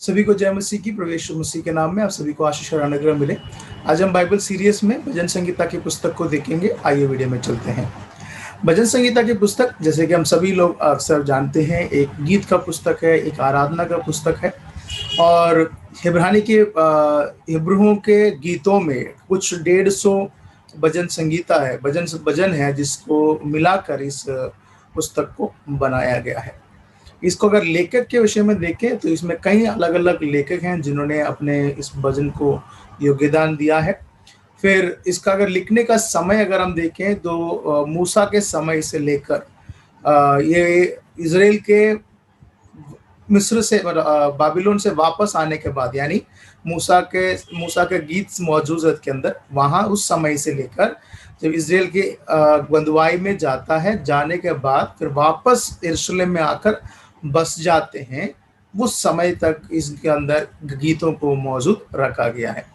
सभी को जय मसीह की, प्रवेश मसीह के नाम में आप सभी को आशीष और अनुग्रह मिले। आज हम बाइबल सीरीज में भजन संगीता की पुस्तक को देखेंगे। आइए वीडियो में चलते हैं। भजन संगीता की पुस्तक, जैसे कि हम सभी लोग अक्सर जानते हैं, एक गीत का पुस्तक है, एक आराधना का पुस्तक है। और हिब्रानी के हिब्रुओं के गीतों में कुछ 150 भजन संगीता है, भजन है, जिसको मिलाकर इस पुस्तक को बनाया गया है। इसको अगर लेखक के विषय में देखें तो इसमें कई अलग अलग लेखक हैं जिन्होंने अपने इस भजन को योगदान दिया है। फिर इसका अगर लिखने का समय अगर हम देखें तो मूसा के समय से लेकर ये इजराइल के मिस्र से बाबिलोन से वापस आने के बाद, यानी मूसा के गीत मौजूद है के अंदर, वहां उस समय से लेकर जब इजराइल के बंधुआई में जाता है, जाने के बाद फिर वापस यरूशलेम में आकर बस जाते हैं, उस समय तक इसके अंदर गीतों को मौजूद रखा गया है।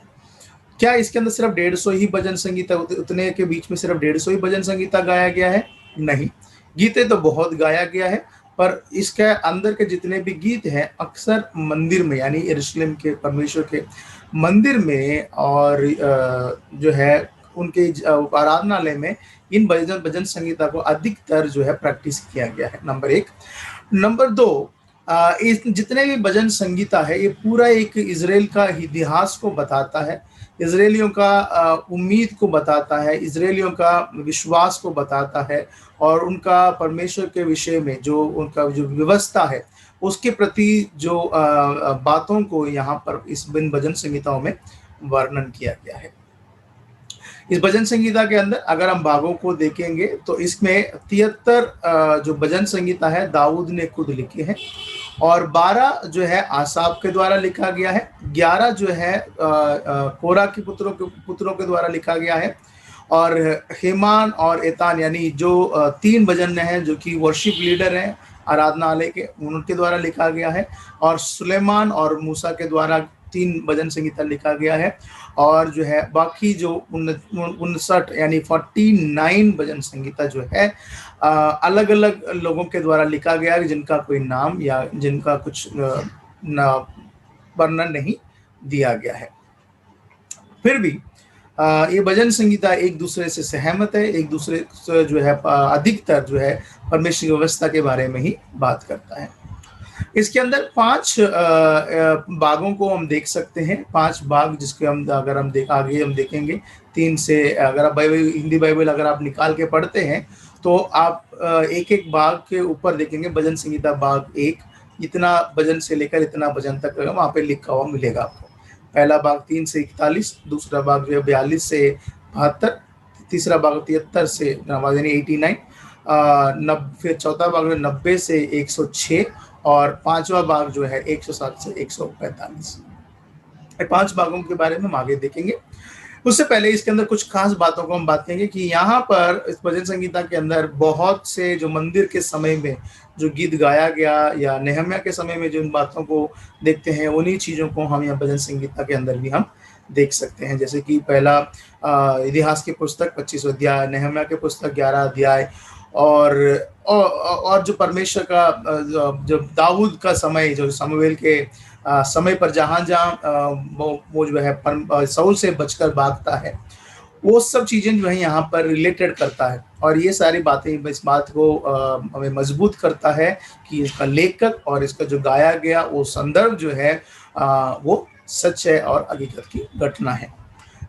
क्या इसके अंदर सिर्फ 150 ही भजन संगीता, उतने के बीच में सिर्फ 150 ही भजन संगीता गाया गया है? नहीं, गीतें तो बहुत गाया गया है, पर इसके अंदर के जितने भी गीत हैं अक्सर मंदिर में, यानी यरूशलेम के परमेश्वर के मंदिर में और जो है उनके आराधनालय में इन भजन संगीता को अधिकतर जो है प्रैक्टिस किया गया है। नंबर 1। नंबर 2, इस जितने भी भजन संगीता है ये पूरा एक इजराइल का इतिहास को बताता है, इजरायलियों का उम्मीद को बताता है, इजरायलियों का विश्वास को बताता है, और उनका परमेश्वर के विषय में जो उनका जो व्यवस्था है उसके प्रति जो बातों को यहाँ पर इस भजन संगीताओं में वर्णन किया गया है। इस भजन संगीता के अंदर अगर हम भागों को देखेंगे तो इसमें 73 जो भजन संगीता है दाऊद ने खुद लिखे हैं, और 12 जो है आसाफ के द्वारा लिखा गया है, 11 जो है कोरा के पुत्रों के द्वारा लिखा गया है, और हेमान और एतान यानी जो 3 भजन हैं जो कि वर्शिप लीडर हैं आराधनालय के, उनके द्वारा लिखा गया है, और सुलेमान और मूसा के द्वारा 3 भजन संगीता लिखा गया है, और जो है बाकी जो 59 यानी 49 भजन संगीता जो है अलग अलग लोगों के द्वारा लिखा गया है, जिनका कोई नाम या जिनका कुछ वर्णन नहीं दिया गया है। फिर भी ये भजन संगीता एक दूसरे से सहमत है, एक दूसरे से जो है अधिकतर जो है परमेश्वर की व्यवस्था के बारे में ही बात करता है। इसके अंदर 5 भागों को हम देख सकते हैं, 5 भाग जिसके हम अगर हम आगे हम देखेंगे 3 से, अगर आप हिंदी बाइबल अगर आप निकाल के पढ़ते हैं तो आप एक एक भाग के ऊपर देखेंगे भजन संगीता भाग 1, इतना भजन से लेकर इतना भजन तक वहाँ पे लिखा हुआ मिलेगा आपको। पहला भाग 3 से 41, दूसरा भाग जो है 42 से 72, तीसरा भाग 73 से यानी 89, फिर चौथा भाग 90 से 106, और 5वां भाग जो है 107 से 145। 5 भागों के बारे में हम आगे देखेंगे। उससे पहले इसके अंदर कुछ खास बातों को हम बात करेंगे कि यहाँ पर इस भजन संगीता के अंदर बहुत से जो मंदिर के समय में जो गीत गाया गया या नेहम्या के समय में जिन बातों को देखते हैं, उन्हीं चीज़ों को हम यहाँ भजन संगीता के अंदर भी हम देख सकते हैं। जैसे कि पहला इतिहास की पुस्तक 25 अध्याय, नेहम्या के पुस्तक 11 अध्याय, और जो परमेश्वर का जो दाऊद का समय, जो शमूएल के समय पर जहाँ वो जो है साउल से बचकर भागता है, वो सब चीज़ें जो है यहाँ पर रिलेटेड करता है, और ये सारी बातें इस बात को हमें मजबूत करता है कि इसका लेखक और इसका जो गाया गया वो संदर्भ जो है वो सच है और हकीकत की घटना है।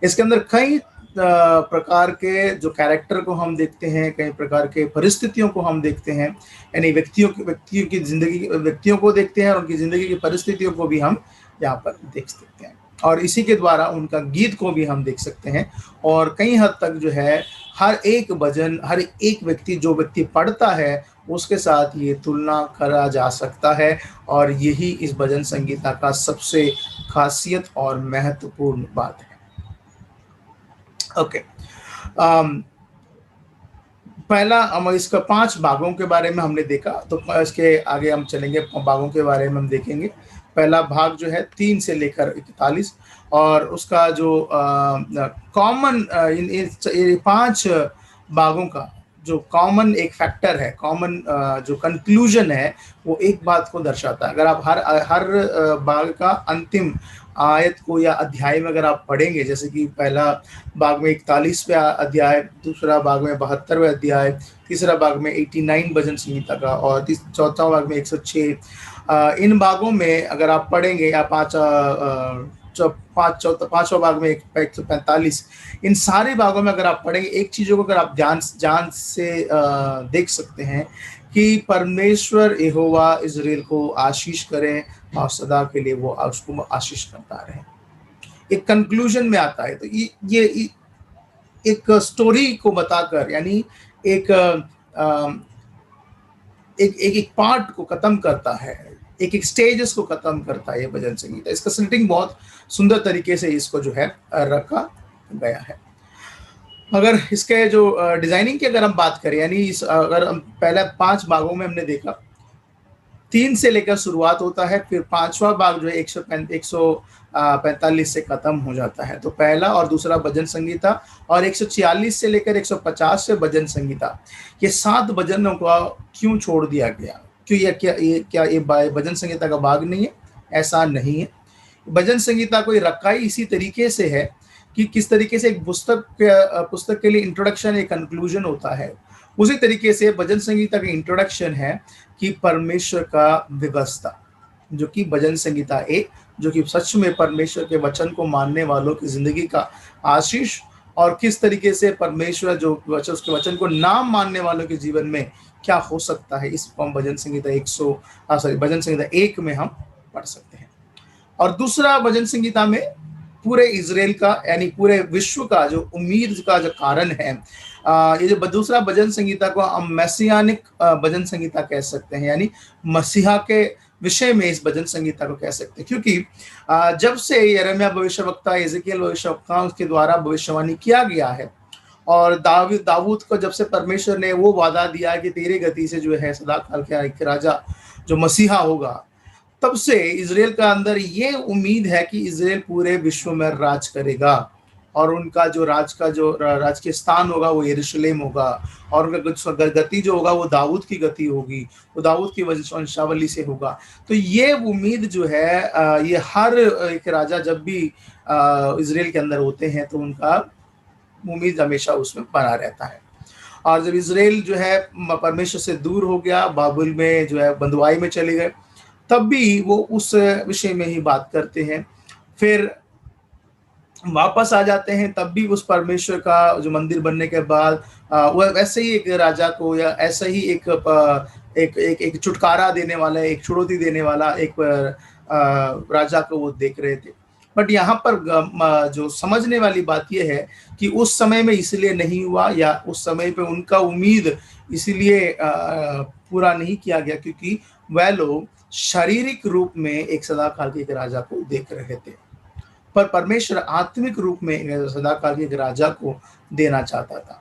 इसके अंदर कई प्रकार के जो कैरेक्टर को हम देखते हैं, कई प्रकार के परिस्थितियों को हम देखते हैं, यानी व्यक्तियों की जिंदगी, व्यक्तियों को देखते हैं और उनकी जिंदगी की परिस्थितियों को भी हम यहाँ पर देख सकते हैं, और इसी के द्वारा उनका गीत को भी हम देख सकते हैं। और कई हद तक जो है हर एक भजन, हर एक व्यक्ति, जो व्यक्ति पढ़ता है उसके साथ ये तुलना करा जा सकता है, और यही इस भजन संगीता का सबसे खासियत और महत्वपूर्ण बात है। ओके, पहला हम इसका 5 भागों के बारे में हमने देखा, तो इसके आगे हम चलेंगे, भागों के बारे में हम देखेंगे। पहला भाग जो है 3 से लेकर 41, और उसका जो कॉमन इन 5 भागों का जो कॉमन एक फैक्टर है, कॉमन जो कंक्लूजन है, वो एक बात को दर्शाता है। अगर आप हर हर भाग का अंतिम आयत को या अध्याय में अगर आप पढ़ेंगे, जैसे कि पहला भाग में 41वें अध्याय, दूसरा भाग में 72वें अध्याय, तीसरा भाग में 89 भजन संहिता का, और चौथा भाग में 106, इन भागों में अगर आप पढ़ेंगे, या पांचवा भाग में 145, इन सारे भागों में अगर आप पढ़ेंगे, एक चीजों को अगर आप ध्यान से देख सकते हैं कि परमेश्वर यहोवा इजराइल को आशीष करें और सदा के लिए वो उसको आशीष करता रहे। एक कंक्लूजन में आता है। तो ये एक स्टोरी को बताकर, यानी एक एक पार्ट को खत्म करता है, एक स्टेजेस को खत्म करता है ये भजन संगीत। इसका सेटिंग बहुत सुंदर तरीके से इसको जो है रखा गया है। अगर इसके जो डिजाइनिंग की अगर हम बात करें, यानी अगर हम पहले 5 भागों में हमने देखा, 3 से लेकर शुरुआत होता है, फिर 5वां भाग जो है 145 से खत्म हो जाता है। तो पहला और दूसरा भजन संगीता, और 146 से लेकर 150 से भजन संगीता, ये 7 भजनों को क्यों छोड़ दिया गया? क्यों ये भजन संगीता का भाग नहीं है? ऐसा नहीं है। भजन संगीता को रखा ही इसी तरीके से है कि किस तरीके से एक पुस्तक के लिए इंट्रोडक्शन, एक कंक्लूजन होता है, उसी तरीके से भजन संगीता का इंट्रोडक्शन है कि परमेश्वर का व्यवस्था, जो कि भजन संगीता 1, जो कि सच में परमेश्वर के वचन को मानने वालों की जिंदगी का आशीष, और किस तरीके से परमेश्वर जो वचन, उसके वचन को ना मानने वालों के जीवन में क्या हो सकता है, इसको हम भजन संगीता 1 में हम पढ़ सकते हैं। और दूसरा भजन संगीता में पूरे इजराइल का, यानी पूरे विश्व का जो उम्मीद का जो कारण है, ये जो दूसरा भजन संगीता को हम मैसियानिक भजन संगीता कह सकते हैं, यानी मसीहा के विषय में इस भजन संगीता को कह सकते हैं। क्योंकि जब से यिर्मयाह भविष्यवक्ता, एजेकिएल भविष्यवक्ता, उसके द्वारा भविष्यवाणी किया गया है, और दाऊद को जब से परमेश्वर ने वो वादा दिया कि तेरे गति से जो है सदा काल के एक राजा जो मसीहा होगा, तब से इजराइल का अंदर ये उम्मीद है कि इजराइल पूरे विश्व में राज करेगा, और उनका जो राज के स्थान होगा वो यरूशलेम होगा, और उनका गति जो होगा वो दाऊद की गति होगी, वो दाऊद की वंशावली से होगा। तो ये उम्मीद जो है, ये हर एक राजा जब भी इजराइल के अंदर होते हैं तो उनका उम्मीद हमेशा उसमें बना रहता है। और जब इजराइल जो है परमेश्वर से दूर हो गया, बाबुल में जो है बंधुआई में चले गए, तब भी वो उस विषय में ही बात करते हैं। फिर वापस आ जाते हैं, तब भी उस परमेश्वर का जो मंदिर बनने के बाद वह वैसे ही एक राजा को, या ऐसा ही एक छुटकारा देने वाला, एक छुड़ौती देने वाला एक राजा को वो देख रहे थे। बट यहाँ पर जो समझने वाली बात यह है कि उस समय में इसलिए नहीं हुआ, या उस समय पे उनका उम्मीद इसलिए पूरा नहीं किया गया क्योंकि वह लोग शारीरिक रूप में एक सदाकाल के एक राजा को देख रहे थे, पर परमेश्वर आत्मिक रूप में सदाकाल के एक राजा को देना चाहता था।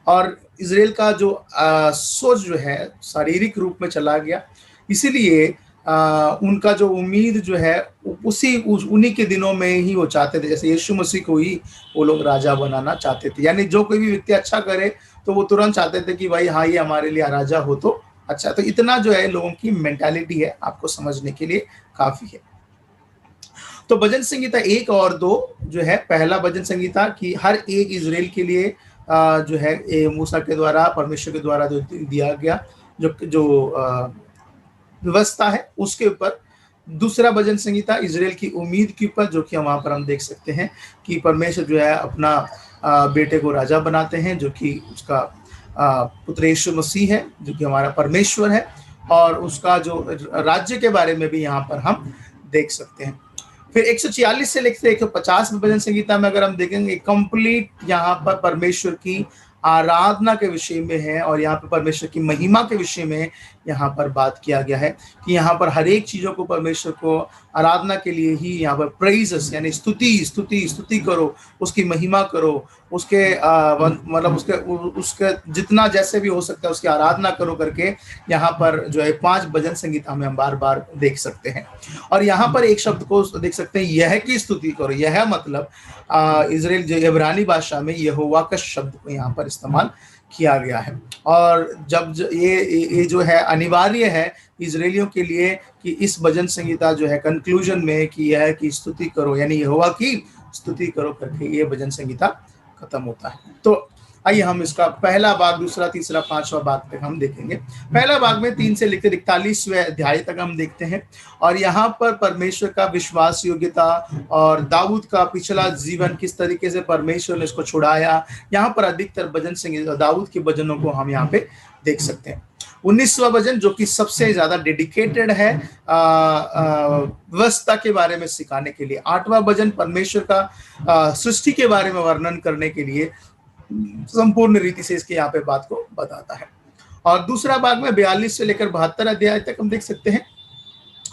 और इजराइल का जो सोच जो है शारीरिक रूप में चला गया, इसीलिए उनका जो उम्मीद जो है उन्हीं के दिनों में ही वो चाहते थे, जैसे यीशु मसीह को ही वो लोग राजा बनाना चाहते थे। यानी जो कोई भी व्यक्ति अच्छा करे तो वो तुरंत चाहते थे कि भाई हाँ, ये हमारे लिए राजा हो तो अच्छा। तो इतना जो है लोगों की मेंटालिटी है, आपको समझने के लिए काफी है। तो भजन संगीता 1 और 2 जो है, पहला भजन संगीता की हर एक इजराइल के लिए जो है मूसा के द्वारा, परमेश्वर के द्वारा जो दिया गया जो व्यवस्था है उसके ऊपर। दूसरा भजन संगीता इजराइल की उम्मीद के ऊपर, जो कि वहां पर हम देख सकते हैं कि परमेश्वर जो है अपना बेटे को राजा बनाते हैं, जो कि उसका पुत्र यीशु मसीह है, जो कि हमारा परमेश्वर है, और उसका जो राज्य के बारे में भी यहाँ पर हम देख सकते हैं। फिर 146 से लेकर 150 में भजन संगीता में अगर हम देखेंगे, कंप्लीट यहाँ पर परमेश्वर की आराधना के विषय में है, और यहाँ पर परमेश्वर की महिमा के विषय में यहाँ पर बात किया गया है कि यहाँ पर हर एक चीजों को परमेश्वर को आराधना के लिए ही यहाँ पर प्रेइजेस, यानी स्तुति करो, उसकी महिमा करो, उसके मतलब उसके जितना जैसे भी हो सकता है उसकी आराधना करो करके यहाँ पर जो है 5 भजन संगीता में हम बार बार देख सकते हैं। और यहाँ पर एक शब्द को देख सकते हैं, यह की स्तुति करो। यह मतलब इजराइल जो इब्रानी भाषा में यहोवा का शब्द को यहाँ पर इस्तेमाल किया गया है। और जब ये जो है अनिवार्य है इजरायलियों के लिए कि इस भजन संहिता जो है कंक्लूजन में कि यह है कि स्तुति करो, यानी यहोवा की स्तुति करो करके ये भजन संहिता खत्म होता है। तो आइए हम इसका पहला भाग, दूसरा, तीसरा, पांचवा भाग तक हम देखेंगे। पहला भाग में 3 से लेकर 41वें अध्याय तक हम देखते हैं और यहाँ पर परमेश्वर का विश्वास योग्यता और दाऊद का पिछला जीवन, किस तरीके से परमेश्वर ने इसको छुड़ाया, यहाँ पर अधिकतर भजन संगीत दाऊद के भजनों को हम यहाँ पे देख सकते हैं। 19वां भजन जो कि सबसे ज्यादा डेडिकेटेड है व्यवस्था के बारे में सिखाने के लिए। 8वां भजन परमेश्वर का सृष्टि के बारे में वर्णन करने के लिए संपूर्ण रीति से इसके यहाँ पे बात को बताता है। और दूसरा भाग में 42 से लेकर 72 अध्याय तक हम देख सकते हैं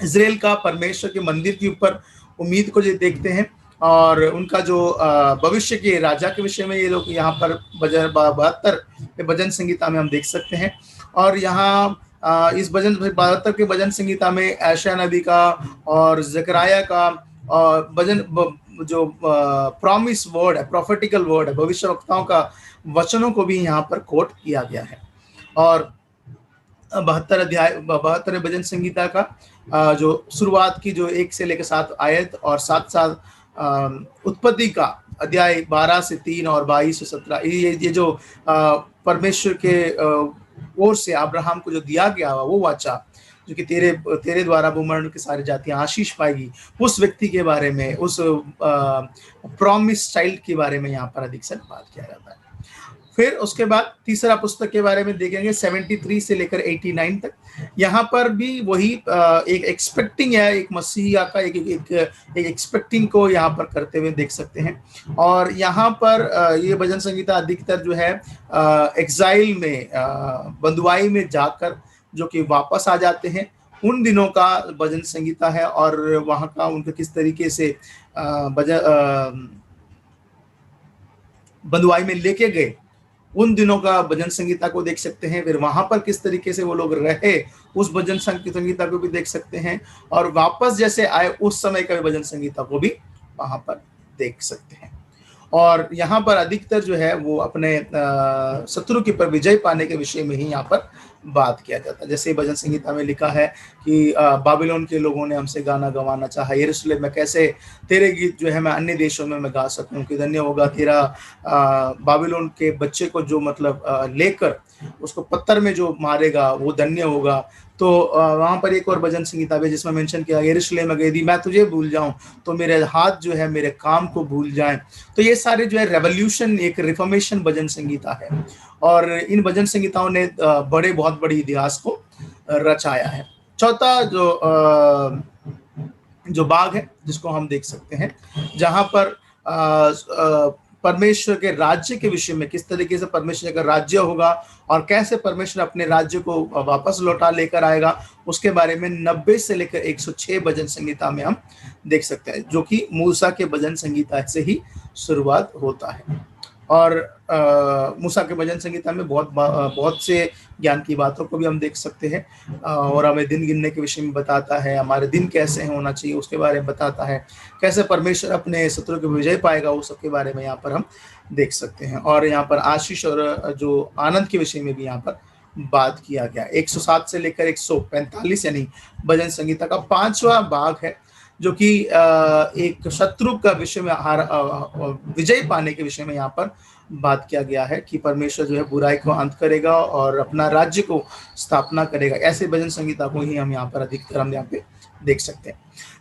इजराइल का परमेश्वर के मंदिर के ऊपर उम्मीद को जो देखते हैं और उनका जो भविष्य के राजा के विषय में ये लोग यहाँ पर 72 भजन संगीता में हम देख सकते हैं। और यहाँ इस भजन 72 के भजन संगीता में ऐशा नबी का और जकराया का और भजन जो प्रॉमिस वर्ड है, प्रॉफिटिकल वर्ड है, भविष्यवक्ताओं का वचनों को भी यहाँ पर कोट किया गया है। और 72 भजन संगीता का जो शुरुआत की जो 1 से लेकर 7 आयत और 7 उत्पत्ति का अध्याय 12 से 3 और 22 से 17, ये जो परमेश्वर के ओर से अब्राहम को जो दिया गया वो वाचा जो कि तेरे द्वारा भूमंडल की सारी जातियां आशीष पाएगी, उस व्यक्ति के बारे में, उस प्रॉमिस चाइल्ड के बारे में यहाँ पर अधिक से बात किया जाता है। फिर उसके बाद तीसरा पुस्तक के बारे में देखेंगे 73 से लेकर 89 तक। यहाँ पर भी वही एक एक्सपेक्टिंग है, एक मसीहा का एक एक्सपेक्टिंग को यहाँ पर करते हुए देख सकते हैं। और यहाँ पर ये भजन संगीता अधिकतर जो है एग्जाइल में, बंधुआई में जाकर जो कि वापस आ जाते हैं उन दिनों का भजन संगीता है और वहाँ का उनका किस तरीके से बंधुआई में लेके गए उन दिनों का भजन संगीता को देख सकते हैं। फिर वहां पर किस तरीके से वो लोग रहे उस भजन संगीता को भी देख सकते हैं और वापस जैसे आए उस समय का भजन संगीता को भी वहां पर देख सकते हैं। और यहाँ पर अधिकतर जो है वो अपने शत्रु के पर विजय पाने के विषय में ही यहाँ पर बात किया जाता है। जैसे भजन संगीता में लिखा है कि बाबिलोन के लोगों ने हमसे गाना गवाना चाहा, यरूशलेम में कैसे तेरे गीत जो है मैं अन्य देशों में मैं गा सकूं, कि धन्य होगा तेरा बाबिलोन के बच्चे को जो मतलब लेकर उसको पत्थर में जो मारेगा वो धन्य होगा। तो वहां पर एक और भजन संगीता है जिसमें मेंशन किया यरूशलेम में यदि मैं तुझे भूल जाऊं तो मेरे हाथ जो है मेरे काम को भूल जाएं। तो ये सारे जो है रेवोल्यूशन, एक रिफॉर्मेशन भजन संगीता है और इन भजन संगीताओं ने बहुत बड़ी इतिहास को रचाया है। चौथा जो भाग है जिसको हम देख सकते हैं जहां पर परमेश्वर के राज्य के विषय में, किस तरीके से परमेश्वर का राज्य होगा और कैसे परमेश्वर अपने राज्य को वापस लौटा लेकर आएगा, उसके बारे में 90 से लेकर 106 भजन संगीता में हम देख सकते हैं, जो कि मूसा के भजन संगीता से ही शुरुआत होता है। और मूसा के भजन संगीता में बहुत से ज्ञान की बातों को भी हम देख सकते हैं और हमें दिन गिनने के विषय में बताता है, हमारे दिन कैसे होना चाहिए उसके बारे में बताता है, कैसे परमेश्वर अपने शत्रु के विजय पाएगा वो सब के बारे में यहाँ पर हम देख सकते हैं। और यहाँ पर आशीष और जो आनंद के विषय में भी यहाँ पर बात किया गया। 107 से लेकर 145 यानी भजन संगीता का 5वां भाग है जो कि एक शत्रु का विषय में विजय पाने के विषय में यहाँ पर बात किया गया है कि परमेश्वर जो है बुराई को अंत करेगा और अपना राज्य को स्थापना करेगा। ऐसे भजन संगीता को ही हम यहाँ पर अधिकतर हम यहाँ पे देख सकते हैं।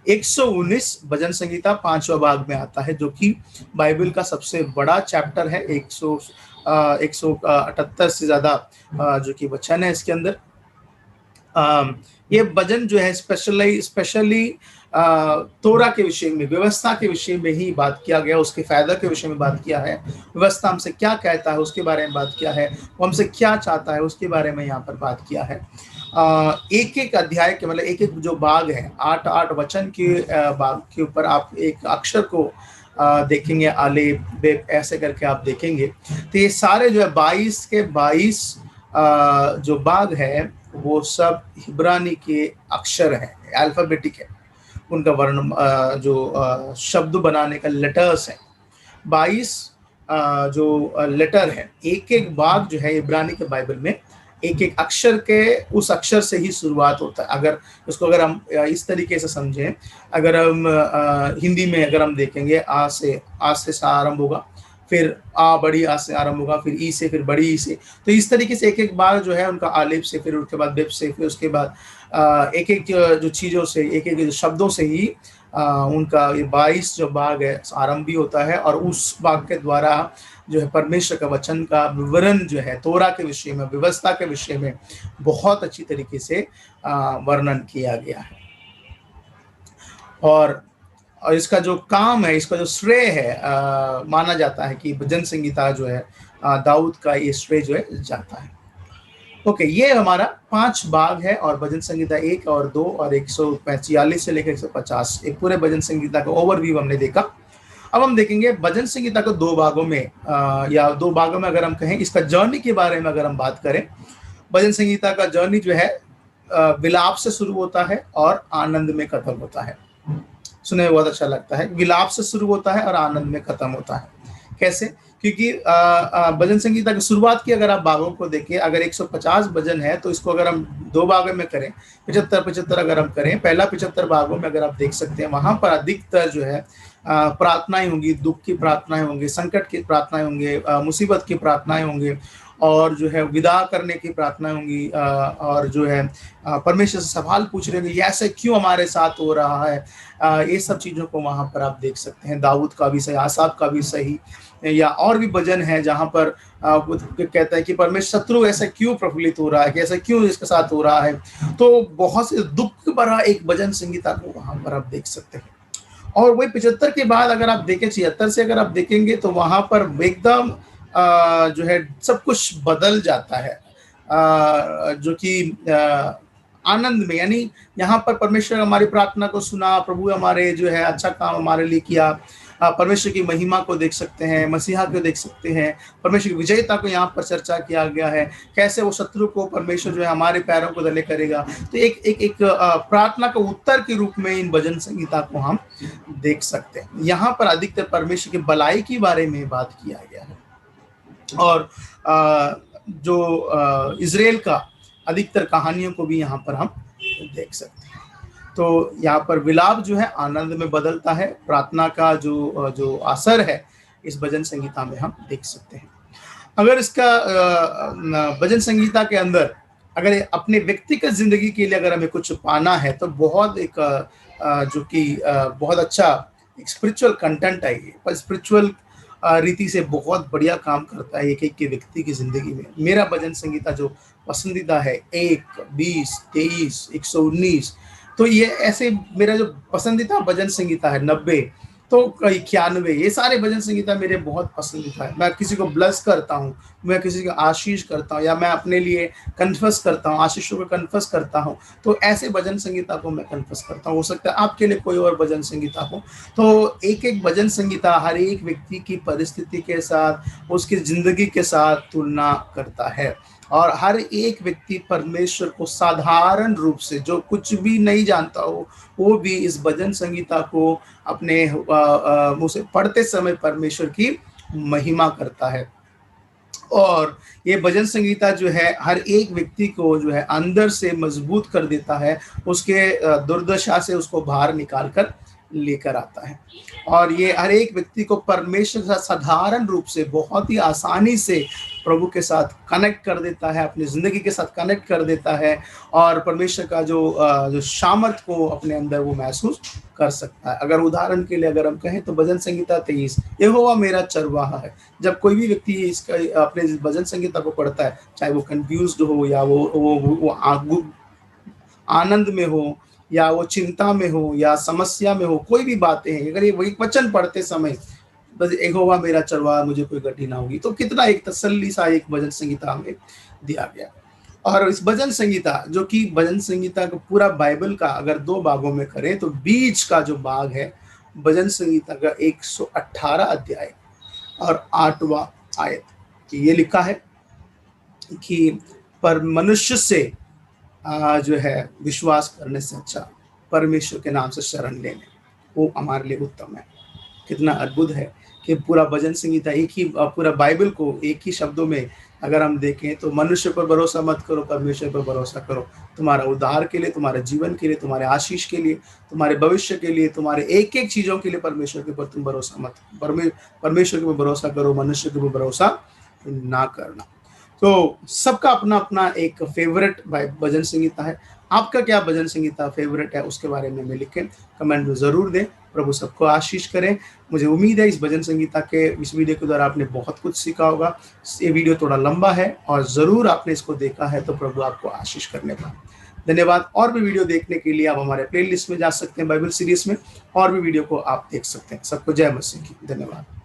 119 भजन संगीता 5वां भाग में आता है जो कि बाइबल का सबसे बड़ा चैप्टर है। 178 से ज्यादा जो कि वचन है इसके अंदर। ये भजन जो है स्पेशली तोरा के विषय में, व्यवस्था के विषय में ही बात किया गया, उसके फायदा के विषय में बात किया है, व्यवस्था हमसे क्या कहता है उसके बारे में बात किया है, वो हमसे क्या चाहता है उसके बारे में यहाँ पर बात किया है। एक एक अध्याय के मतलब एक एक जो भाग है 8 वचन के भाग के ऊपर आप एक अक्षर को देखेंगे, आले बे ऐसे करके आप देखेंगे तो ये सारे जो है 22 के 22 जो भाग है वो सब हिब्रानी के अक्षर है, अल्फाबेटिक है, उनका वर्ण जो शब्द बनाने का लेटर्स है 22 जो लेटर है, एक एक बाग जो है इब्रानी के बाइबल में एक एक अक्षर के उस अक्षर से ही शुरुआत होता है। अगर उसको अगर हम इस तरीके से समझें, अगर हम हिंदी में अगर हम देखेंगे, आ से सा आरंभ होगा, फिर आ बड़ी आ से आरंभ होगा, फिर ई से, फिर बड़ी ई से। तो इस तरीके से एक एक बार जो है उनका आलिफ से, फिर उसके बाद बेब से, फिर उसके बाद एक एक जो चीज़ों से, एक एक शब्दों से ही उनका ये 22 जो बाग है आरंभ भी होता है। और उस बाग के द्वारा जो है परमेश्वर का वचन का विवरण जो है तोरा के विषय में, व्यवस्था के विषय में बहुत अच्छी तरीके से वर्णन किया गया है। और इसका जो काम है, इसका जो श्रेय है, माना जाता है कि भजन संगीता जो है दाऊद का ये श्रेय जो है जाता है। ओके, ये हमारा 5 भाग है और भजन संगीता 1 और 2 और 146 से लेकर 150 एक पूरे भजन संगीता का ओवरव्यू हमने देखा। अब हम देखेंगे भजन संगीता को 2 भागों में या 2 भागों में अगर हम कहें, इसका जर्नी के बारे में अगर हम बात करें, भजन संगीता का जर्नी जो है विलाप से शुरू होता है और आनंद में खत्म होता है। सुनने में बहुत अच्छा लगता है, विलाप से शुरू होता है और आनंद में खत्म होता है। कैसे? क्योंकि भजन संगीता की शुरुआत की अगर आप भागों को देखें, अगर 150 भजन है तो इसको अगर हम 2 भागों में करें, 75-75 अगर हम करें, पहला 75 भागों में अगर आप देख सकते हैं, वहां पर अधिकतर जो है प्रार्थनाएं होंगी, दुख की प्रार्थनाएं होंगी, संकट की प्रार्थनाएं होंगे, मुसीबत की प्रार्थनाएं होंगे, और जो है विदा करने की प्रार्थना होंगी, और जो है परमेश्वर से सवाल पूछ रहे होंगे, ये ऐसे क्यों हमारे साथ हो रहा है। ये सब चीज़ों को वहाँ पर आप देख सकते हैं। दाऊद का भी सही, आसाफ का भी सही, या और भी भजन है जहाँ पर कहता है कि परमेश्वर शत्रु ऐसा क्यों प्रफुल्लित हो रहा है, कि ऐसा क्यों इसके साथ हो रहा है। तो बहुत से दुख भरा एक भजन संगीता को वहाँ पर आप देख सकते हैं। और वही 75 के बाद अगर आप देखें, 76 से अगर आप देखेंगे तो वहाँ पर एकदम जो है सब कुछ बदल जाता है, जो कि आनंद में, यानी यहाँ पर परमेश्वर हमारी प्रार्थना को सुना, प्रभु हमारे जो है अच्छा काम हमारे लिए किया। परमेश्वर की महिमा को देख सकते हैं, मसीहा को देख सकते हैं, परमेश्वर की विजयता को यहाँ पर चर्चा किया गया है, कैसे वो शत्रु को परमेश्वर जो है हमारे पैरों को तले करेगा। तो एक एक एक प्रार्थना का उत्तर के रूप में इन भजन संगीता को हम देख सकते हैं। यहाँ पर अधिकतर परमेश्वर की भलाई के बारे में बात किया गया है, और जो इजराइल का अधिकतर कहानियों को भी यहाँ पर हम देख सकते हैं। तो यहाँ पर विलाप जो है आनंद में बदलता है, प्रार्थना का जो असर है इस भजन संगीता में हम देख सकते हैं। अगर इसका भजन संगीता के अंदर अगर अपने व्यक्तिगत जिंदगी के लिए अगर हमें कुछ पाना है तो बहुत एक जो कि बहुत अच्छा एक स्पिरिचुअल कंटेंट है, ये पर स्पिरिचुअल रीति से बहुत बढ़िया काम करता है एक एक के व्यक्ति की जिंदगी में। मेरा भजन संगीता जो पसंदीदा है 1, 20, 23, 119, तो ये ऐसे मेरा जो पसंदीदा भजन संगीता है 90 तो 91, ये सारे भजन संगीता मेरे बहुत पसंदीदा है। मैं किसी को ब्लेस करता हूँ, मैं किसी को आशीष करता हूँ, या मैं अपने लिए कन्फेस करता हूँ, आशीषों को कन्फेस करता हूँ, तो ऐसे भजन संगीता को मैं कन्फेस करता हूँ। हो सकता है आपके लिए कोई और भजन संगीता हो। तो एक एक भजन संगीता हर एक व्यक्ति की परिस्थिति के साथ, उसकी जिंदगी के साथ तुलना करता है, और हर एक व्यक्ति परमेश्वर को साधारण रूप से, जो कुछ भी नहीं जानता हो, वो भी इस भजन संगीता को अपने मुंह से पढ़ते समय परमेश्वर की महिमा करता है। और ये भजन संगीता जो है हर एक व्यक्ति को जो है अंदर से मजबूत कर देता है, उसके दुर्दशा से उसको बाहर निकाल कर लेकर आता है। और ये हर एक व्यक्ति को परमेश्वर के साथ साधारण रूप से, बहुत ही आसानी से प्रभु के साथ कनेक्ट कर देता है, अपनी ज़िंदगी के साथ कनेक्ट कर देता है, और परमेश्वर का जो सामर्थ को अपने अंदर वो महसूस कर सकता है। अगर उदाहरण के लिए अगर हम कहें तो भजन संगीता 23, यहोवा मेरा चरवाहा है। जब कोई भी व्यक्ति इसका अपने भजन संगीता को पढ़ता है, चाहे वो कंफ्यूज्ड हो, या वो आनंद में हो, या वो चिंता में हो, या समस्या में हो, कोई भी बातें हैं, अगर ये वही वचन पढ़ते समय बस यहोवा मेरा चरवाहा, मुझे कोई गति ना होगी, तो कितना एक तसल्ली सा एक भजन संगीता हमें दिया गया। और इस भजन संगीता, जो कि भजन संगीता का पूरा बाइबल का अगर 2 भागों में करें तो बीच का जो भाग है भजन संगीता का 118 अध्याय और 8वां आयत, ये लिखा है कि पर मनुष्य से जो है विश्वास करने से अच्छा परमेश्वर के नाम से शरण लेने वो हमारे लिए उत्तम है। कितना अद्भुत है कि पूरा भजन संगीता एक ही पूरा बाइबल को एक ही शब्दों में अगर हम देखें तो मनुष्य पर भरोसा मत करो, परमेश्वर पर भरोसा करो। तुम्हारा उद्धार के लिए, तुम्हारे जीवन के लिए, तुम्हारे आशीष के लिए, तुम्हारे भविष्य के लिए, तुम्हारे एक-एक चीज़ों के लिए परमेश्वर के ऊपर तुम भरोसा मत परमेश्वर के ऊपर भरोसा करो, मनुष्य के ऊपर भरोसा ना करना। तो सबका अपना-अपना एक फ़ेवरेट भजन संगीता है। आपका क्या भजन संगीता फ़ेवरेट है उसके बारे में हमें लिखें, कमेंट में ज़रूर दें। प्रभु सबको आशीष करें। मुझे उम्मीद है इस भजन संगीता के इस वीडियो के द्वारा आपने बहुत कुछ सीखा होगा। ये वीडियो थोड़ा लंबा है और ज़रूर आपने इसको देखा है तो प्रभु आपको आशीष करने पाए। धन्यवाद। और भी वीडियो देखने के लिए आप हमारे प्लेलिस्ट में जा सकते हैं, बाइबल सीरीज़ में और भी वीडियो को आप देख सकते हैं। सबको जय मसीह की। धन्यवाद।